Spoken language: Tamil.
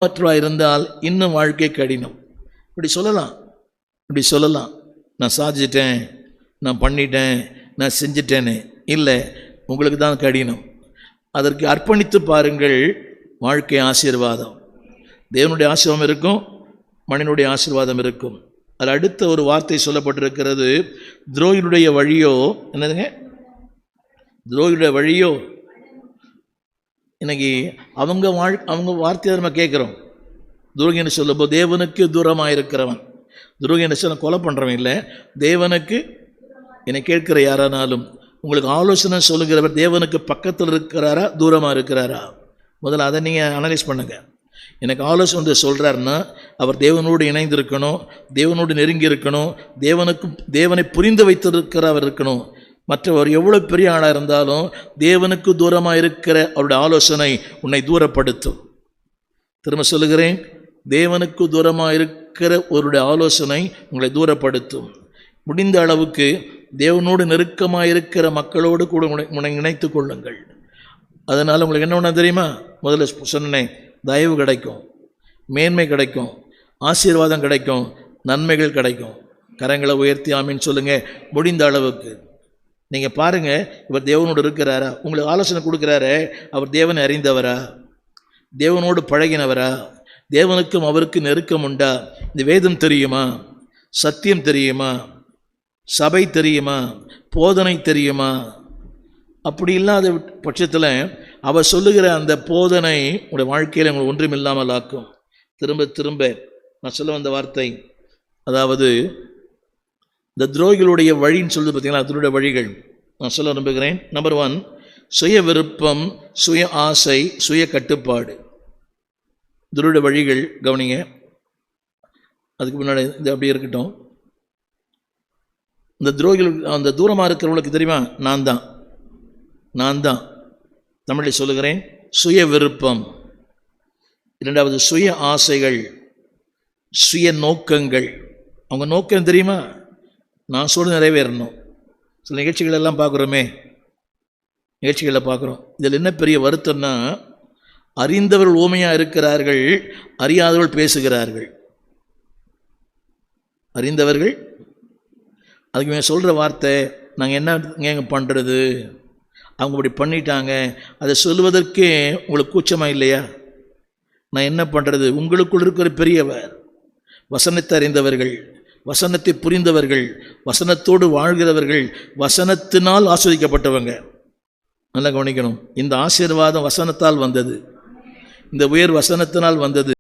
மற்றவராக இருந்தால் இன்னும் வாழ்க்கை கடினம். இப்படி சொல்லலாம் நான் சாதிச்சிட்டேன், நான் பண்ணிட்டேன், நான் செஞ்சிட்டேன்னு. இல்லை, உங்களுக்கு தான் கடினம். அதற்கு அர்ப்பணித்து பாருங்கள், வாழ்க்கை ஆசீர்வாதம். தேவனுடைய ஆசீர்வாதம் இருக்கும், மனிதனுடைய ஆசீர்வாதம் இருக்கும். அதில் அடுத்த ஒரு வார்த்தை சொல்லப்பட்டிருக்கிறது, துரோகியுடைய வழியோ என்னதுங்க, துரோகியுடைய வழியோ. இன்னைக்கு அவங்க வார்த்தையை நம்ம கேட்குறோம். துரோகின்னு சொல்லும்போது தேவனுக்கு தூரமாக இருக்கிறவன், துரோகின்னு சொல்ல கொலை பண்ணுறவன் இல்லை, தேவனுக்கு என்னை கேட்கிற யாரானாலும் உங்களுக்கு ஆலோசனை சொல்லுகிறவர் தேவனுக்கு பக்கத்தில் இருக்கிறாரா தூரமாக இருக்கிறாரா? முதல்ல அதை நீங்கள் அனலைஸ் பண்ணுங்கள். எனக்கு ஆலோசனை சொல்கிறாருன்னா அவர் தேவனோடு இணைந்திருக்கணும், தேவனோடு நெருங்கி இருக்கணும், தேவனை புரிந்து வைத்திருக்கிறவர் இருக்கணும். மற்றவர் எவ்வளோ பெரிய ஆளாக இருந்தாலும் தேவனுக்கு தூரமாக இருக்கிற அவருடைய ஆலோசனை உன்னை தூரப்படுத்தும். திரும்ப சொல்லுகிறேன், தேவனுக்கு தூரமாக இருக்கிற அவருடைய ஆலோசனை உங்களை தூரப்படுத்தும். முடிந்த அளவுக்கு தேவனோடு நெருக்கமாக இருக்கிற மக்களோடு கூட இணைத்து கொள்ளுங்கள். அதனால் உங்களுக்கு என்ன ஒன்று தெரியுமா? முதல்ல சொன்னேன், தயவு கிடைக்கும், மேன்மை கிடைக்கும், ஆசீர்வாதம் கிடைக்கும், நன்மைகள் கிடைக்கும். கரங்களை உயர்த்தி ஆமீன் சொல்லுங்கள். முடிந்த அளவுக்கு நீங்கள் பாருங்கள், இவர் தேவனோடு இருக்கிறாரா? உங்களுக்கு ஆலோசனை கொடுக்குறாரு, அவர் தேவனை அறிந்தவரா? தேவனோடு பழகினவரா? தேவனுக்கும் அவருக்கு நெருக்கம் உண்டா? இந்த வேதம் தெரியுமா? சத்தியம் தெரியுமா? சபை தெரியுமா? போதனை தெரியுமா? அப்படி இல்லாத பட்சத்தில் அவர் சொல்லுகிற அந்த போதனை உங்களுடைய வாழ்க்கையில் உங்களுக்கு ஒன்றும் இல்லாமல் ஆக்கும். திரும்ப திரும்ப நான் சொல்ல வந்த வார்த்தை, அதாவது இந்த துரோகிகளுடைய வழின்னு சொல்லுது பார்த்தீங்களா, அதனுடைய வழிகள் நான் சொல்ல விரும்புகிறேன். நம்பர் 1, சுய விருப்பம், சுய ஆசை, சுய கட்டுப்பாடு. இதனுடைய வழிகள் கவனிங்க. அதுக்கு முன்னாடி இது அப்படியே இருக்கட்டும். இந்த துரோகிகள், அந்த தூரமாக இருக்கிறவங்களுக்கு தெரியுமா, நான் தான் தமிழில் சொல்லுகிறேன், சுய விருப்பம். இரண்டாவது சுய ஆசைகள், சுய நோக்கங்கள். அவங்க நோக்கம் தெரியுமா, நான் சொல்ல நிறைவேறணும். சில நிகழ்ச்சிகள் எல்லாம் பார்க்குறோமே, நிகழ்ச்சிகளை பார்க்குறோம். இதில் என்ன பெரிய வருத்தம்னா, அறிந்தவர்கள் ஊமையாக இருக்கிறார்கள், அறியாதவர்கள் பேசுகிறார்கள். அறிந்தவர்கள் அதுக்கு மேலே சொல்கிற வார்த்தை, நாங்கள் என்ன பண்ணுறது, அவங்க இப்படி பண்ணிட்டாங்க, அதை சொல்வதற்கே உங்களுக்கு கூச்சமாக இல்லையா? நான் என்ன பண்ணுறது? உங்களுக்குள் இருக்கிற பெரியவர், வசனத்தை அறிந்தவர்கள், வசனத்தை புரிந்தவர்கள், வசனத்தோடு வாழ்கிறவர்கள், வசனத்தினால் ஆஸ்வதிக்கப்பட்டவங்க. நல்லா கவனிக்கணும், இந்த ஆசீர்வாதம் வசனத்தால் வந்தது, இந்த உயர் வசனத்தினால் வந்தது.